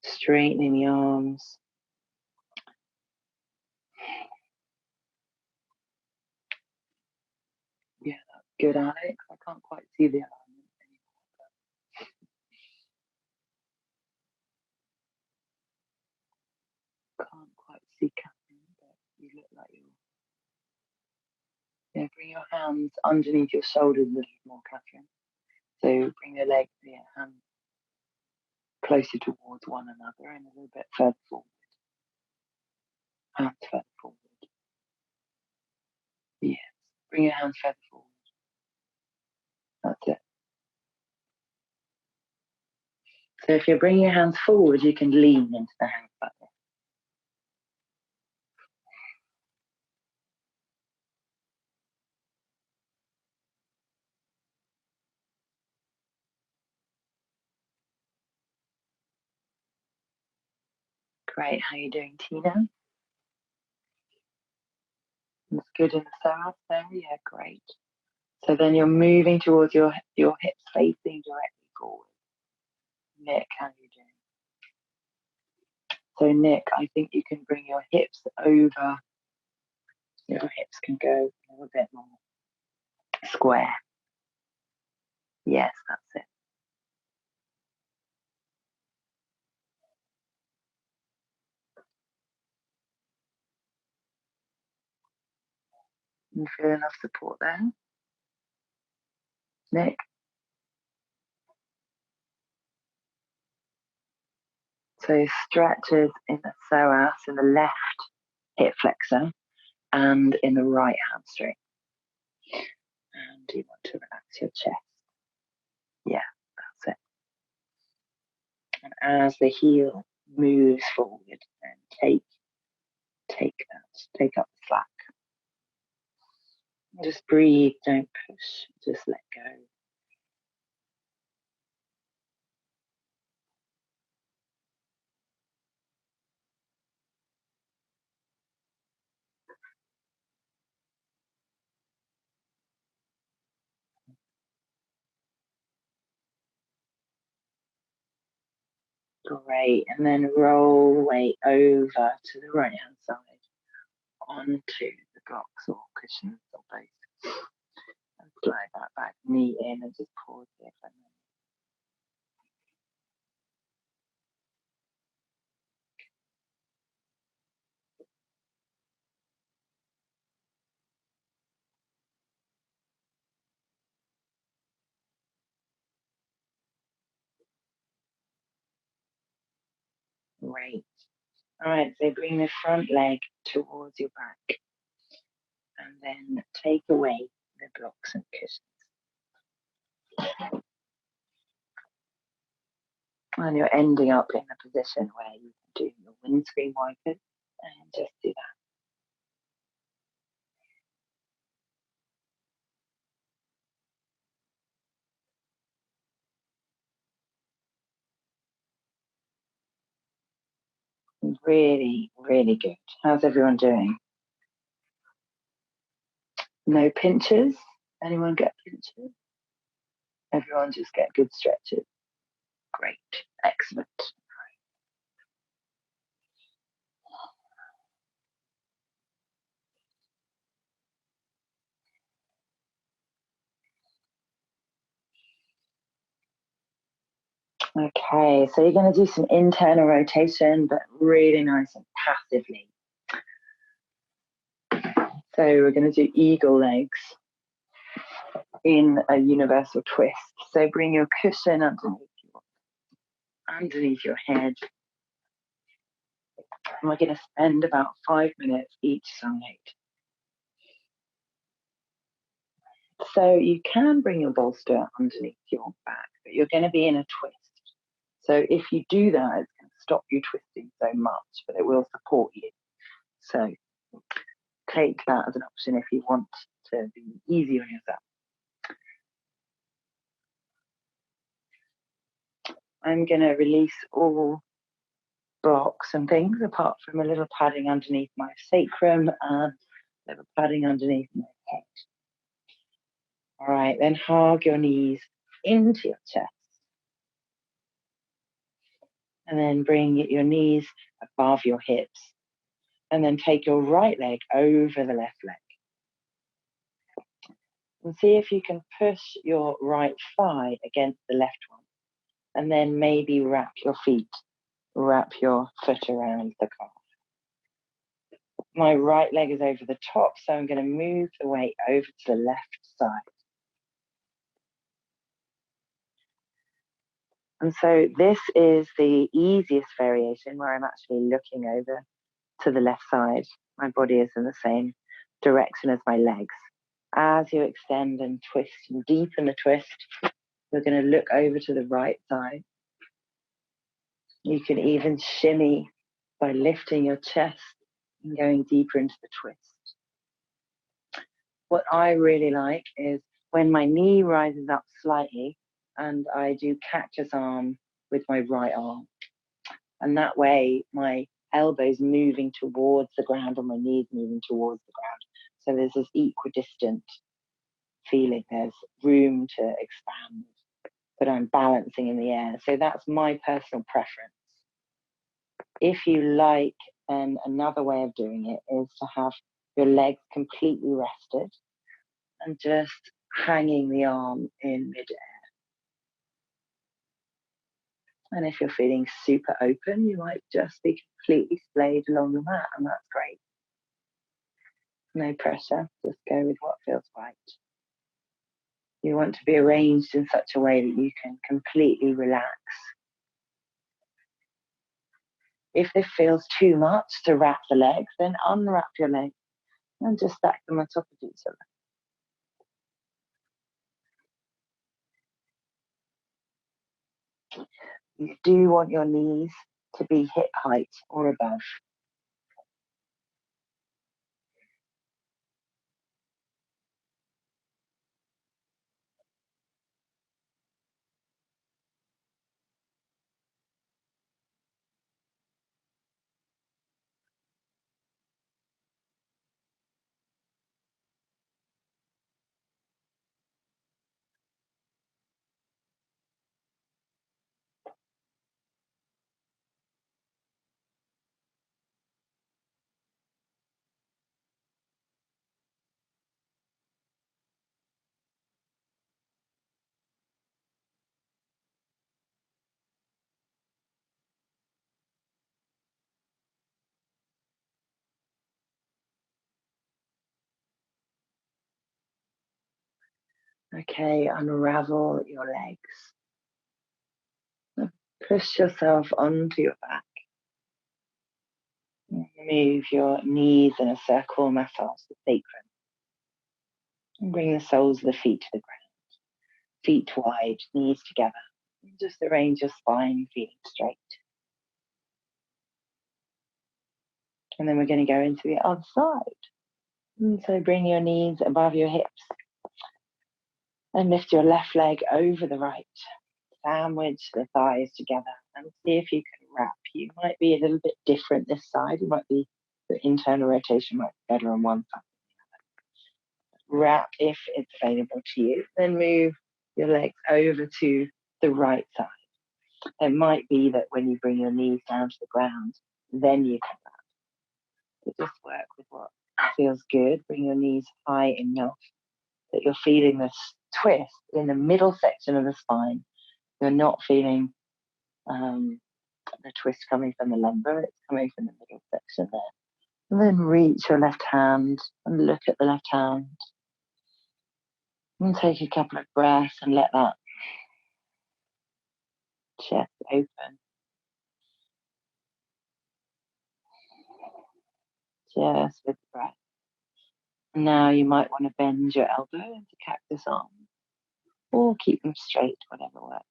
Straightening the arms. Yeah, that's good, Alex. I can't quite see the alignment anymore. Can't quite see Catherine, but you look like you're... Yeah, bring your hands underneath your shoulders a little more, Catherine. So bring your legs, your hands closer towards one another and a little bit further forward. Hands further forward. Yes. Bring your hands further forward. That's it. So if you're bringing your hands forward, you can lean into the hands like this. Great. How are you doing, Tina? That's good in the psoas there. Yeah, great. So then you're moving towards your hips facing directly forward. Nick, how are you doing? So Nick, I think you can bring your hips over. Your hips can go a little bit more square. Yes, that's it. You feel enough support there? Nick? So stretches in the psoas, in the left hip flexor, and in the right hamstring. And you want to relax your chest. Yeah, that's it. And as the heel moves forward and take up the slack. Just breathe, don't push, just let go. Great, and then roll weight over to the right hand side onto the blocks or cushions or both. And slide that back knee in and just pause here for a minute. Great. All right, so bring the front leg towards your back and then take away the blocks and cushions. And you're ending up in a position where you can do your windscreen wipers and just do that. Really, really good. How's everyone doing? No pinches? Anyone get pinches? Everyone just get good stretches. Great, excellent. Okay, so you're going to do some internal rotation, but really nice and passively. So we're going to do eagle legs in a universal twist. So bring your cushion underneath your head. And we're going to spend about 5 minutes each side. So you can bring your bolster underneath your back, but you're going to be in a twist. So if you do that, it's going to stop you twisting so much, but it will support you. So take that as an option if you want to be easy on yourself. I'm going to release all blocks and things apart from a little padding underneath my sacrum and a little padding underneath my head. All right, then hug your knees into your chest. And then bring your knees above your hips. And then take your right leg over the left leg. And see if you can push your right thigh against the left one. And then maybe wrap your foot around the calf. My right leg is over the top, so I'm going to move the weight over to the left side. And so this is the easiest variation where I'm actually looking over to the left side. My body is in the same direction as my legs. As you extend and twist and deepen the twist, you're going to look over to the right side. You can even shimmy by lifting your chest and going deeper into the twist. What I really like is when my knee rises up slightly and I do cactus arm with my right arm. And that way my elbow's moving towards the ground and my knees moving towards the ground. So there's this equidistant feeling. There's room to expand, but I'm balancing in the air. So that's my personal preference. If you like, another way of doing it is to have your legs completely rested and just hanging the arm in midair. And if you're feeling super open, you might just be completely splayed along the mat, and that's great. No pressure, just go with what feels right. You want to be arranged in such a way that you can completely relax. If this feels too much to wrap the legs, then unwrap your legs and just stack them on top of each other. You do want your knees to be hip height or above. Okay, unravel your legs. Push yourself onto your back. Move your knees in a circle, massage the sacrum. And bring the soles of the feet to the ground. Feet wide, knees together. Just arrange your spine, feeling straight. And then we're going to go into the other side. And so bring your knees above your hips. And lift your left leg over the right. Sandwich the thighs together and see if you can wrap. You might be a little bit different this side. You might be, the internal rotation might be better on one side than the other. Wrap if it's available to you. Then move your legs over to the right side. It might be that when you bring your knees down to the ground, then you can wrap. But just work with what feels good. Bring your knees high enough that you're feeling this twist in the middle section of the spine. You're not feeling the twist coming from the lumbar, it's coming from the middle section there. And then reach your left hand and look at the left hand. And take a couple of breaths and let that chest open. Just with the breath. Now you might want to bend your elbow into cactus arm or keep them straight, whatever works.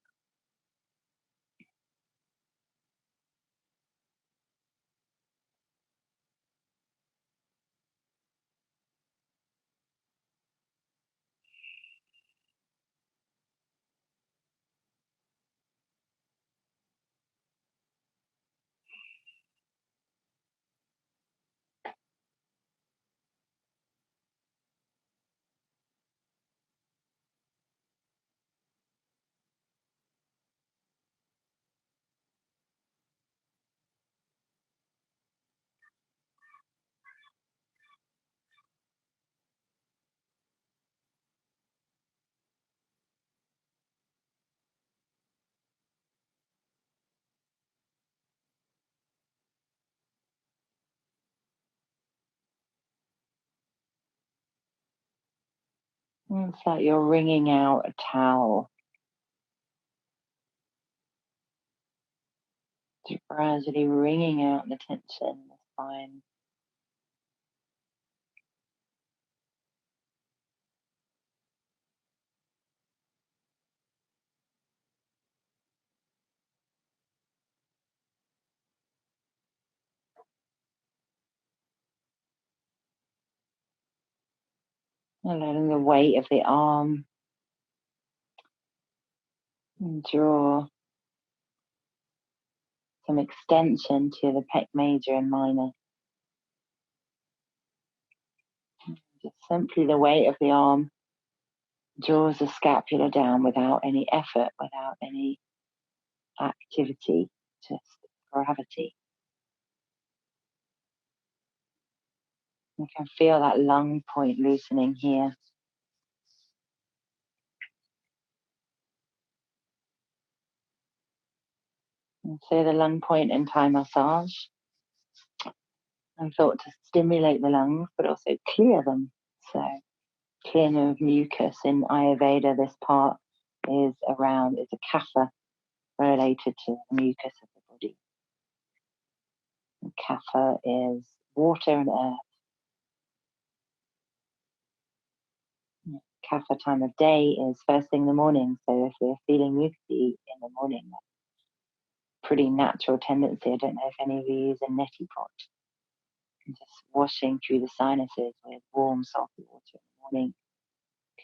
And it's like you're wringing out a towel. Just gradually wringing out the tension in the spine. And letting the weight of the arm draw some extension to the pec major and minor. Just simply the weight of the arm draws the scapula down without any effort, without any activity, just gravity. You can feel that lung point loosening here. And so the lung point in Thai massage, I'm thought to stimulate the lungs, but also clear them. So clearing of mucus in Ayurveda, this part is around, it's a kapha related to the mucus of the body. And kapha is water and earth. Kapha time of day is first thing in the morning. So if we're feeling mucousy in the morning, pretty natural tendency. I don't know if any of you use a neti pot. And just washing through the sinuses with warm, salty water in the morning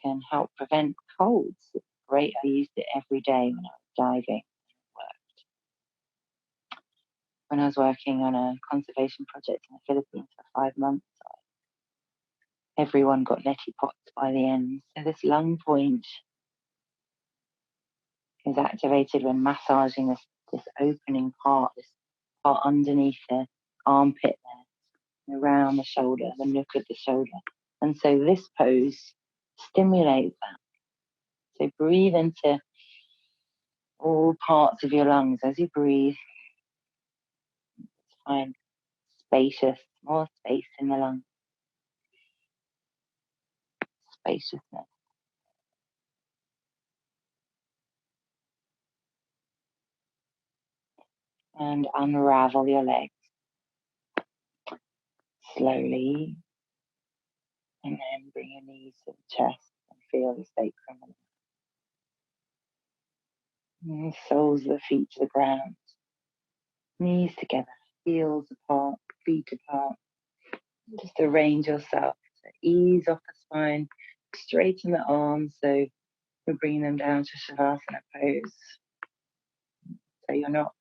can help prevent colds. It's great. I used it every day when I was diving. When I was working on a conservation project in the Philippines for 5 months, everyone got neti pots by the end. So this lung point is activated when massaging this opening part, this part underneath the armpit there, around the shoulder, the nook of the shoulder. And so this pose stimulates that. So breathe into all parts of your lungs as you breathe. Find spacious, more space in the lungs. Spaciousness. And unravel your legs slowly. And then bring your knees to the chest and feel the sacrum. And the soles of the feet to the ground. Knees together, heels apart, feet apart. Just arrange yourself. So ease off the spine, straighten the arms. So we're bringing them down to Shavasana pose. So you're not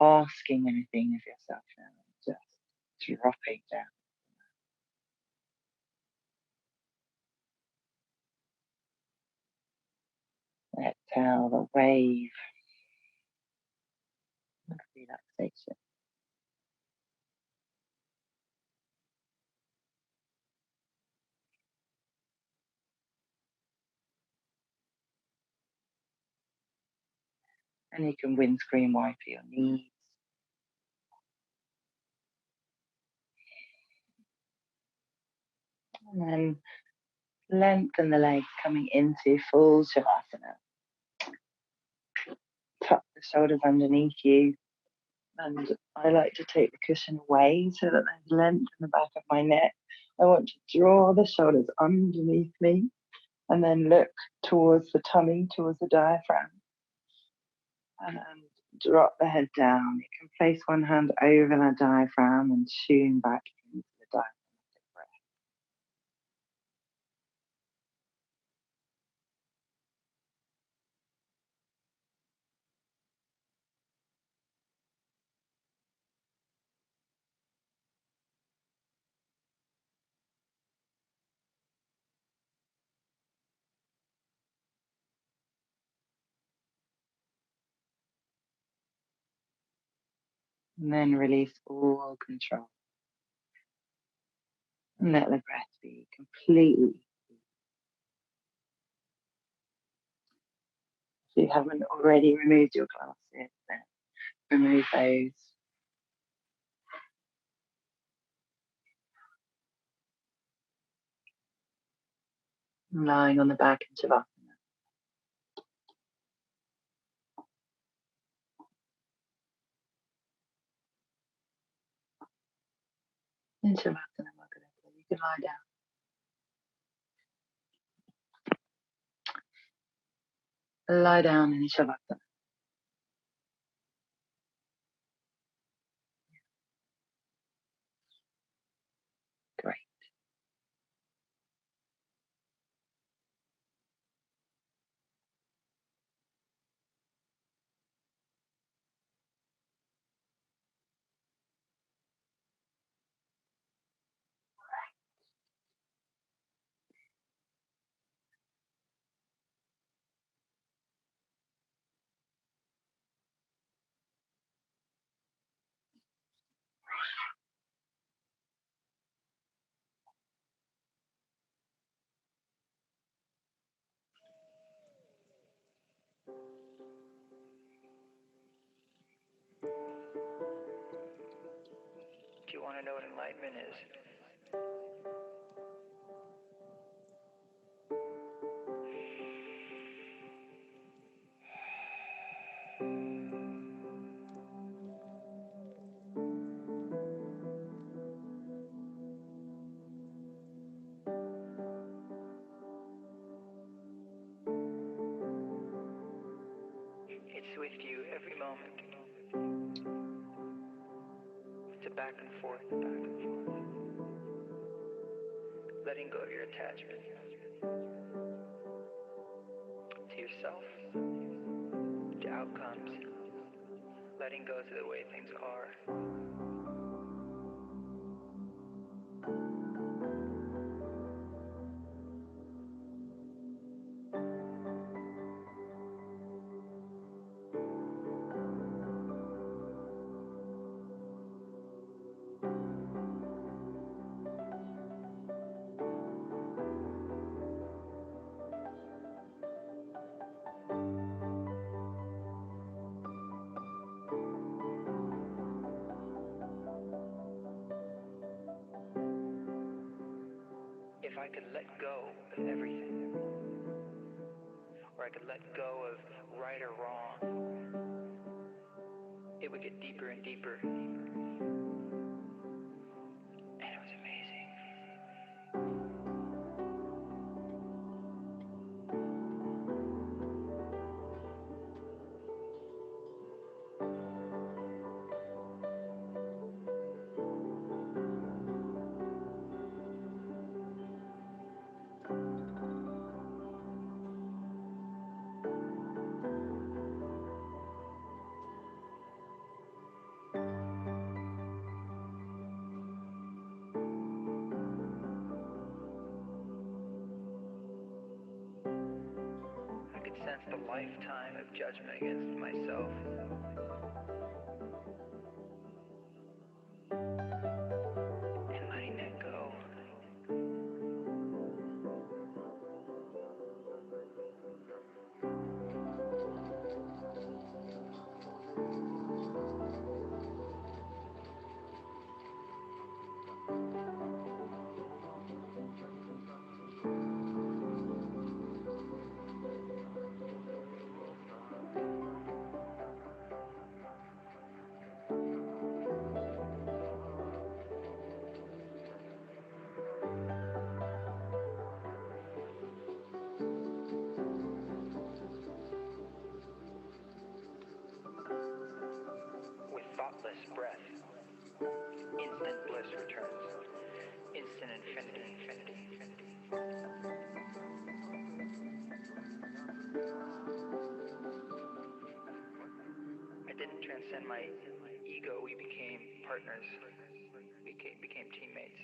asking anything of yourself now, just dropping down. Exhale the wave of relaxation. And you can windscreen wipe your knees. And then lengthen the legs coming into full Shavasana. Tuck the shoulders underneath you. And I like to take the cushion away so that there's length in the back of my neck. I want to draw the shoulders underneath me and then look towards the tummy, towards the diaphragm. And drop the head down. You can place one hand over the diaphragm and tune back into the diaphragmatic breath. And then release all control. And let the breath be completely. If you haven't already removed your glasses, then remove those. Lying on the back in Shavasana. In Shavasana, you can lie down. Lie down in Shavasana. Great. Do you want to know what enlightenment is? It's with you every moment. It's a back and forth, back and forth. Letting go of your attachment to yourself, to outcomes, letting go to the way things are. If I could let go of everything, or I could let go of right or wrong, it would get deeper and deeper. And it was amazing. I could sense the lifetime of judgment against myself. And letting that go. With thoughtless breath, instant bliss returns. Instant infinity, infinity, infinity. I didn't transcend my ego. We became partners. We became teammates.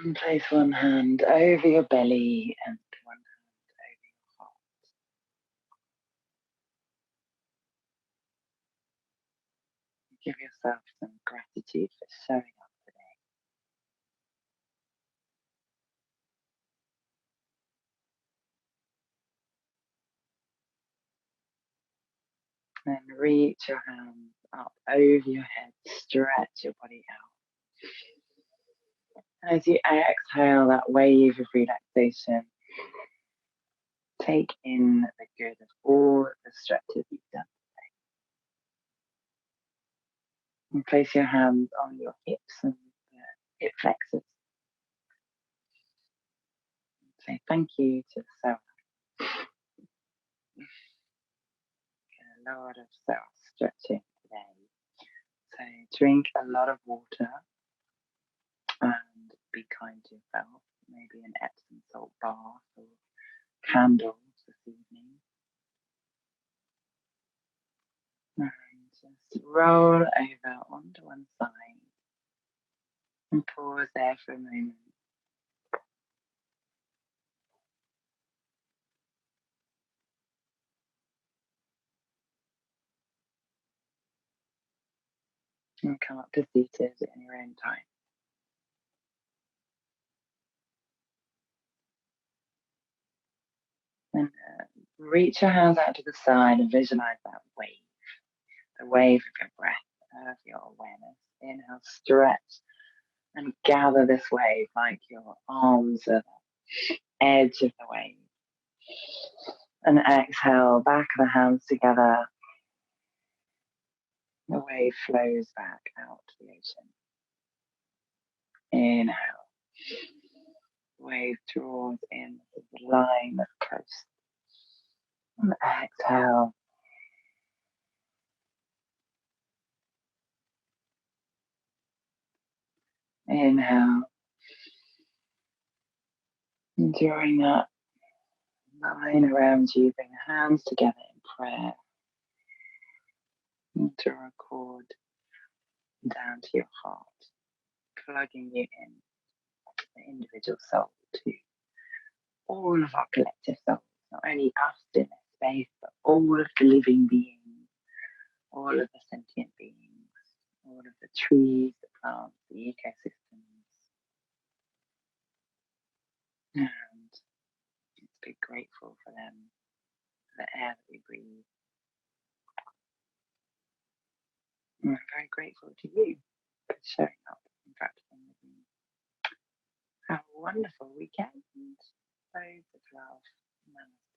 And place one hand over your belly and one hand over your heart. Give yourself some gratitude for showing up today. And reach your hands up over your head, stretch your body out. As you exhale that wave of relaxation, take in the good of all the stretches you've done today. And place your hands on your hips and hip flexors. Say thank you to Sarah. A lot of self-stretching today. So drink a lot of water and be kind to yourself. Maybe an Epsom salt bath or candles this evening. And just roll over onto one side and pause there for a moment. And come up to seated in your own time. And reach your hands out to the side and visualize that wave. The wave of your breath, of your awareness. Inhale, stretch and gather this wave like your arms are the edge of the wave. And exhale, back of the hands together. The wave flows back out to the ocean. Inhale. Wave draws in the line of coast. And exhale. Inhale. And drawing that line around you, bring the hands together in prayer. And draw a cord down to your heart, plugging you in, the individual soul, to all of our collective souls, not only us in this space, but all of the living beings, all of the sentient beings, all of the trees, the plants, the ecosystems. And let's be grateful for them, for the air that we breathe. And I'm very grateful to you for showing up and practicing with me. Have a wonderful weekend. Loads of love. Namaste.